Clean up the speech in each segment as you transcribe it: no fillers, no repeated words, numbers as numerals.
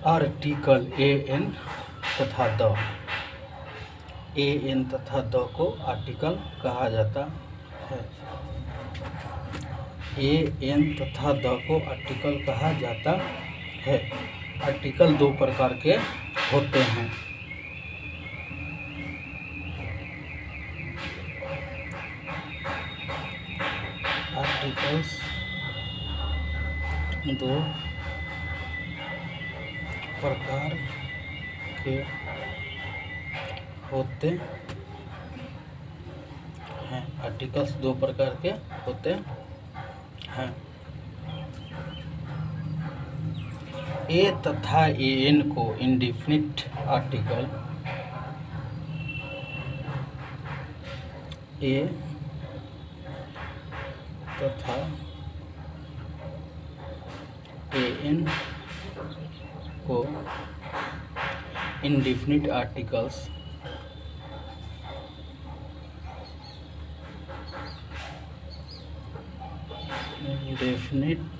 Article A N तथा the. A N तथा the को आर्टिकल कहा जाता है। ए एन तथा द को आर्टिकल कहा जाता है। आर्टिकल दो प्रकार के होते हैं। आर्टिकल्स दो प्रकार के होते हैं। आर्टिकल्स दो प्रकार के होते हैं। ए तथा ए एन को इंडेफिनिट आर्टिकल, ए तथा ए एन को indefinite articles indefinite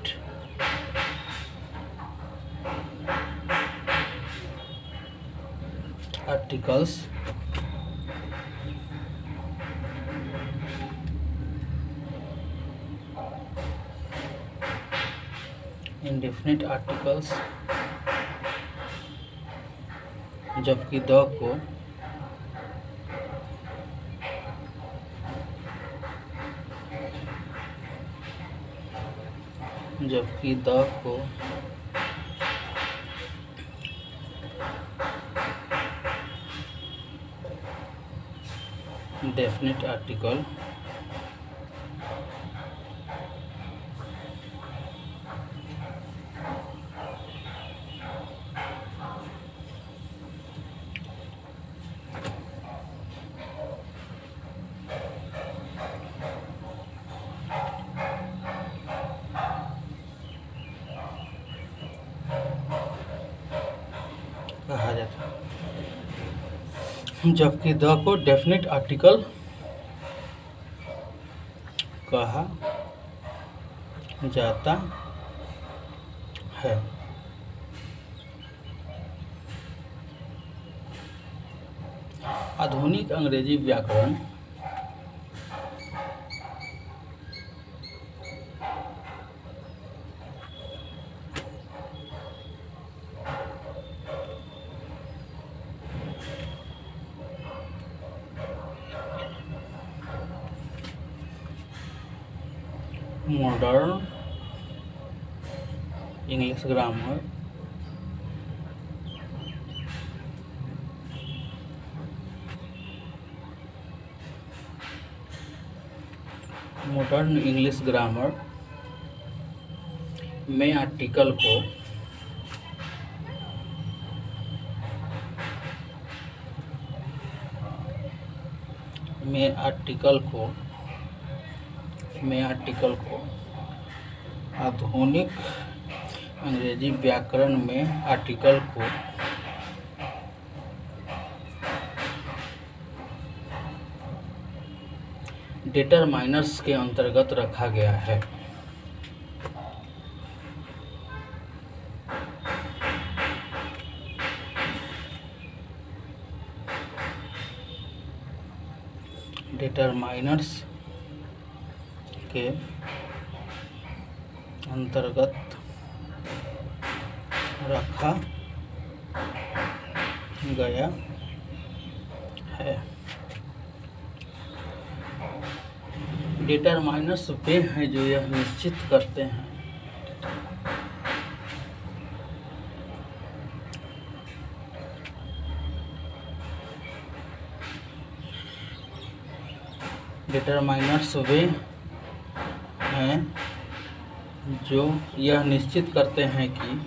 articles indefinite articles जबकि द को डेफिनिट आर्टिकल कहा जाता है। जबकि द को डेफिनिट आर्टिकल कहा जाता है। आधुनिक अंग्रेजी व्याकरण मॉडर्न इंग्लिश ग्रामर में आर्टिकल को आधुनिक अंग्रेजी व्याकरण में आर्टिकल को डिटरमाइनर्स के अंतर्गत रखा गया है। डिटरमाइनर्स के अंतर्गत रखा गया है। डिटरमाइनर्स वे हैं जो यह निश्चित करते हैं डिटरमाइनर्स वे हैं जो यह निश्चित करते हैं कि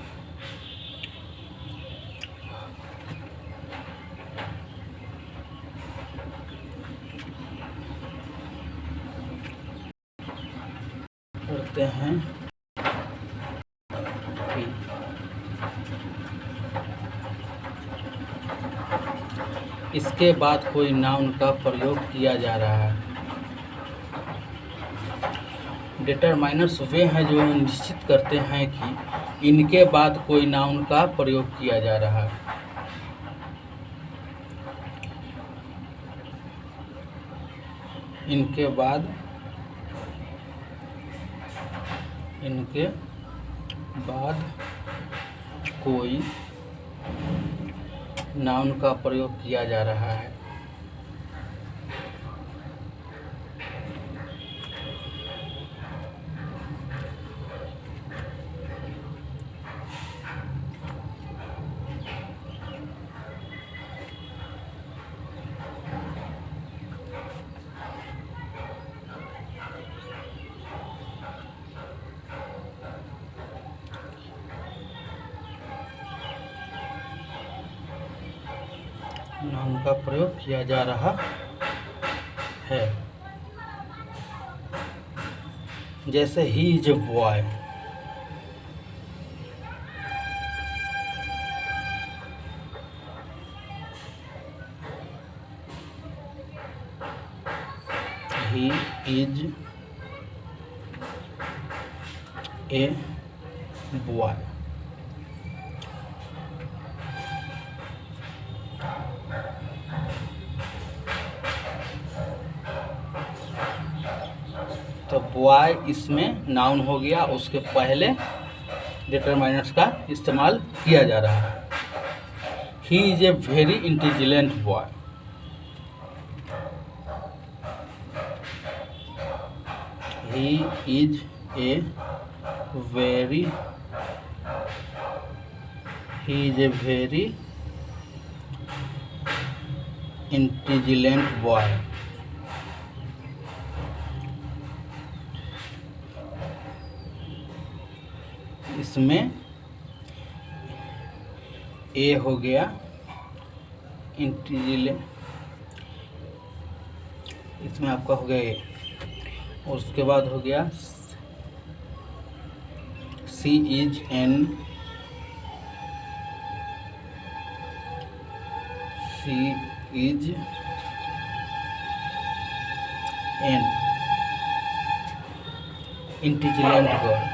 इसके बाद कोई नाउन का प्रयोग किया जा रहा है। डिटरमाइनर्स वे हैं जो निश्चित करते हैं कि इनके बाद कोई नाउन का प्रयोग किया जा रहा है। इनके बाद कोई नाउन का प्रयोग किया जा रहा है। नाउन का प्रयोग किया जा रहा है। जैसे he is a boy, he is a boy. तो बॉय इसमें नाउन हो गया, उसके पहले डिटरमाइनर्स का इस्तेमाल किया जा रहा है। He is a very intelligent boy. He is a very intelligent boy. इसमें ए हो गया इंटेलिजेंट, इसमें आपका हो गया ए, और उसके बाद हो गया she is an intelligent girl.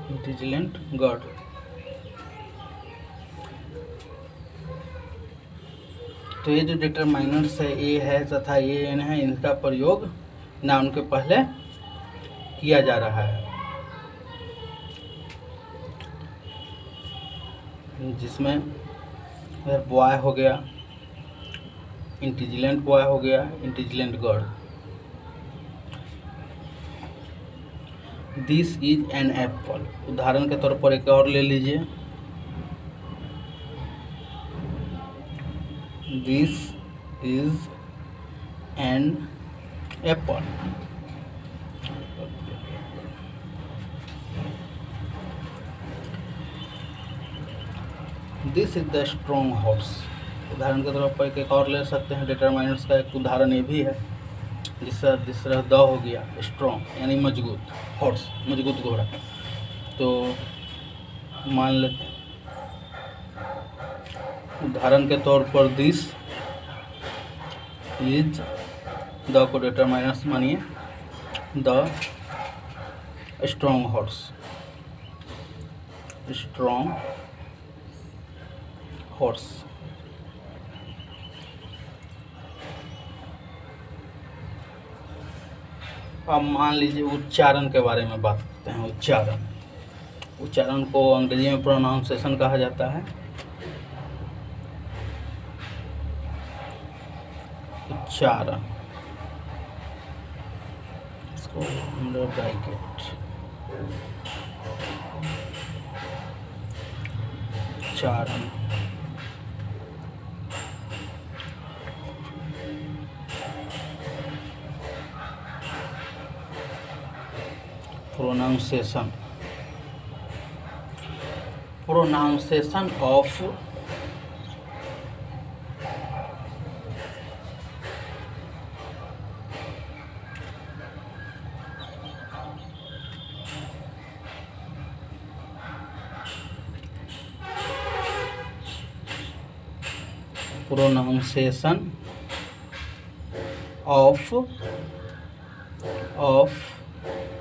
Intelligent girl. तो ये जो डिटरमाइनर्स है ए है तथा ए एन है, इनका प्रयोग नाउन के पहले किया जा रहा है। जिसमें बॉय हो गया, इंटेलिजेंट बॉय हो गया, intelligent girl. This is an apple. उदाहरण के तौर पर एक और ले लीजिए। This is an apple. This is the strong horse. उदाहरण के तौर पर एक और ले सकते हैं। डिटरमाइनर्स का एक उदाहरण ये भी है, जिसका द हो गया स्ट्रॉन्ग यानी मजबूत, हॉर्स मजबूत घोड़ा। तो मान लेते हैं उदाहरण के तौर पर दिस इज द को डिटरमाइनर्स मानिए, the strong horse, strong horse. अब मान लीजिए उच्चारण के बारे में बात करते हैं। उच्चारण को अंग्रेजी में प्रोनाउंसिएशन कहा जाता है। उच्चारण, इसको अंडर ब्रैकेट उच्चारण। pronunciation of pronunciation of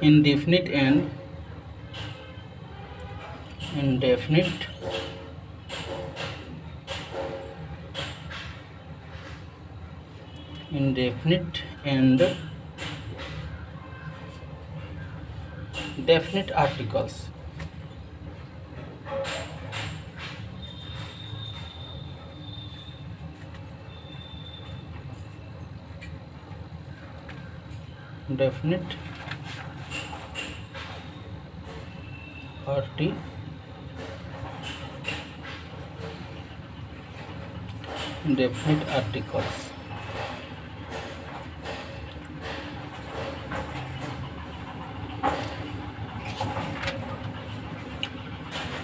indefinite and indefinite and definite articles. Definite articles.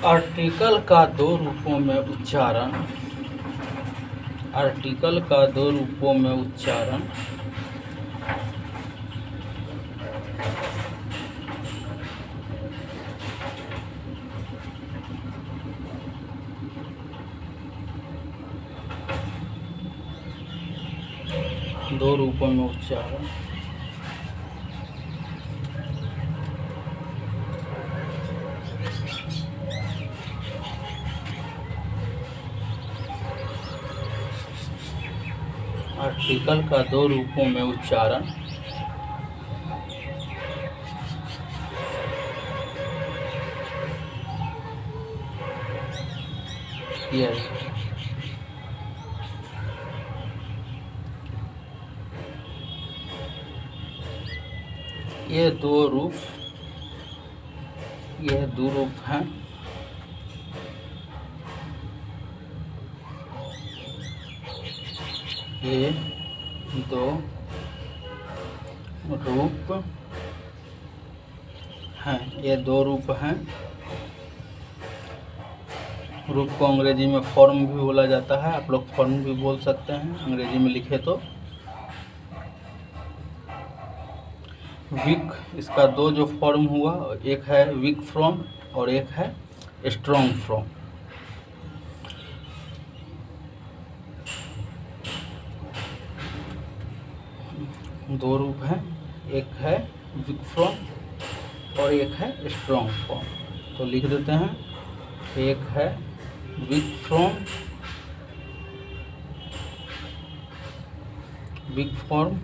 Article का दो रूपों में उच्चारण। आर्टिकल का दो रूपों में उच्चारण दो रूपों में उच्चारण आर्टिकल का दो रूपों में उच्चारण ये दो रूप हैं। ये दो रूप हैं। ये दो रूप हैं। रूप को अंग्रेजी में फॉर्म भी बोला जाता है। आप लोग फॉर्म भी बोल सकते हैं अंग्रेजी में लिखे तो। वीक, इसका दो जो फॉर्म हुआ, एक है वीक फ्रॉम और एक है स्ट्रॉन्ग फ्रॉम। दो रूप हैं, एक है वीक फ्रॉम और एक है स्ट्रॉन्ग फ्रॉम। तो लिख देते हैं, एक है वीक फॉर्म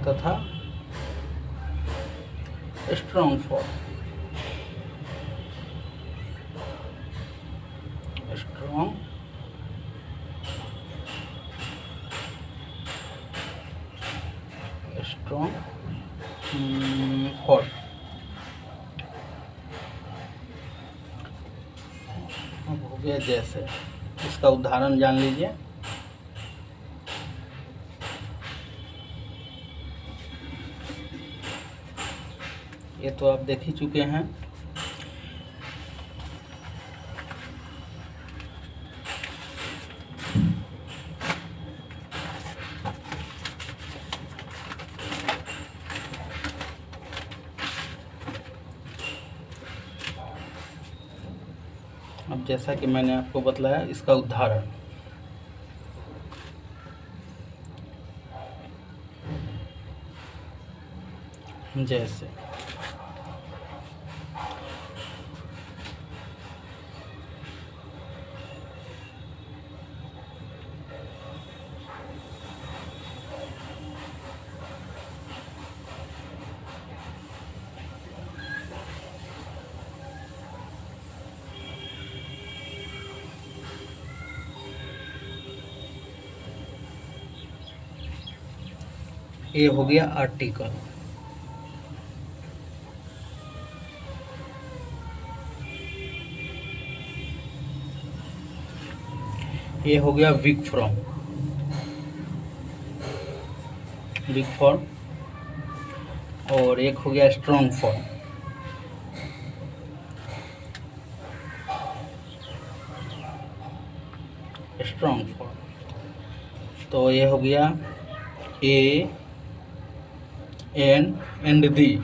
तथा स्ट्रॉन्ग फॉर्म। Strong form. अब हो गया जैसे, इसका उदाहरण जान लीजिए। ये तो आप देख ही चुके हैं। अब जैसा कि मैंने आपको बतलाया, इसका उदाहरण जैसे ये हो गया आर्टिकल। ये हो गया वीक फ्रॉम। और एक हो गया स्ट्रॉन्ग फॉर्म। तो ये हो गया ए एन एंड दी।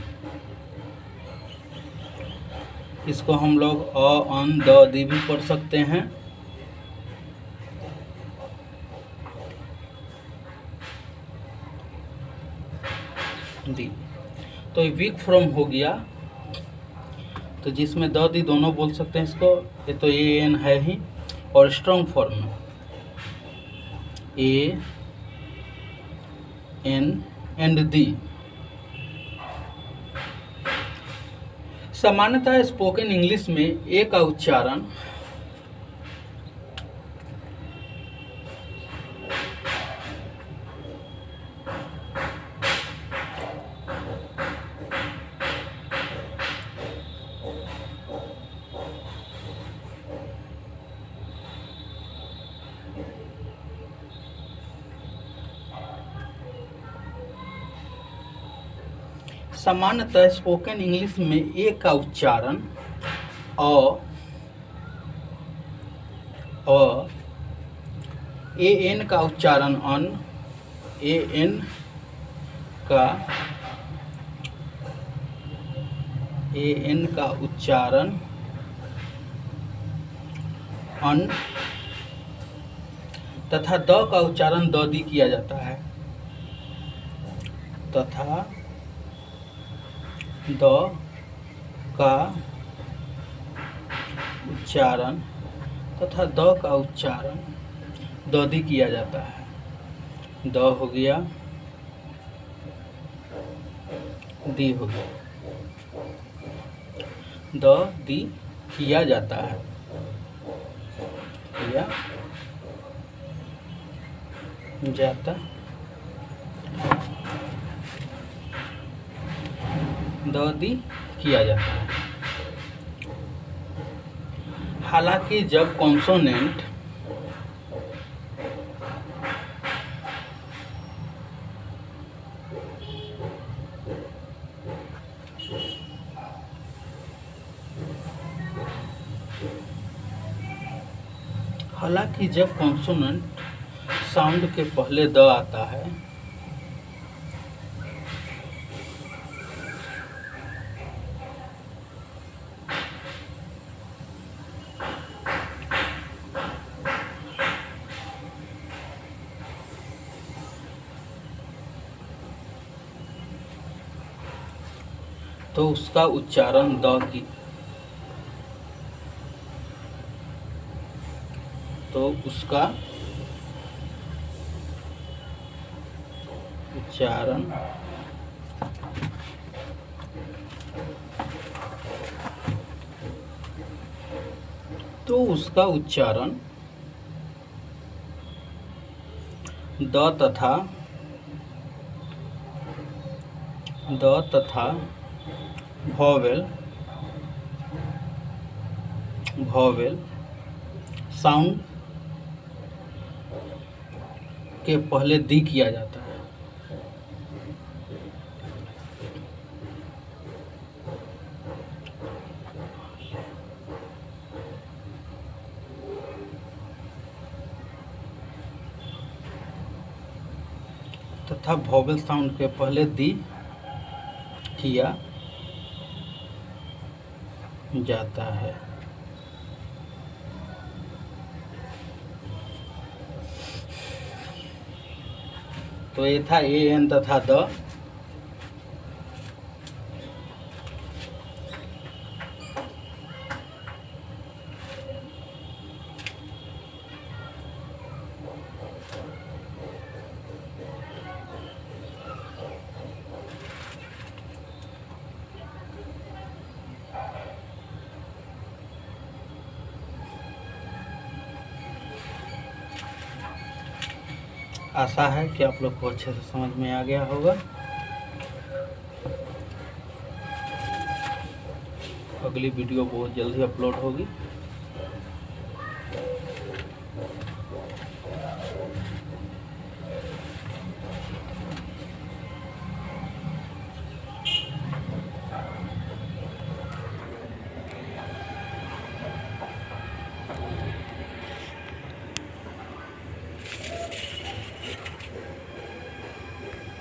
इसको हम लोग अ अन द दी भी पढ़ सकते हैं। दी। तो ये वीक फॉर्म हो गया, तो जिसमें द दी दोनों बोल सकते हैं इसको, ये तो ए एन है ही, और स्ट्रॉन्ग फॉर्म में ए एन एंड दी। सामान्यतः स्पोकन इंग्लिश में ए का उच्चारण सामान्यतः स्पोकन इंग्लिश में ए का उच्चारण ए एन का उच्चारण अन, ए एन का उच्चारण अन तथा द का उच्चारण द दी किया जाता है, तथा द का उच्चारण द दी किया जाता है। द हो गया, दी हो गया, द दी किया जाता है, किया जाता, द दी किया जाता है। हालांकि जब कॉन्सोनेंट साउंड के पहले द आता है, तो उसका उच्चारण द की, तो उसका उच्चारण द तथा वॉवेल साउंड के पहले दी किया जाता है। तथा वॉवेल साउंड के पहले दी किया जाता है। तो ये था ए एन तथा द। आशा है कि आप लोग को अच्छे से समझ में आ गया होगा। अगली वीडियो बहुत जल्दी अपलोड होगी।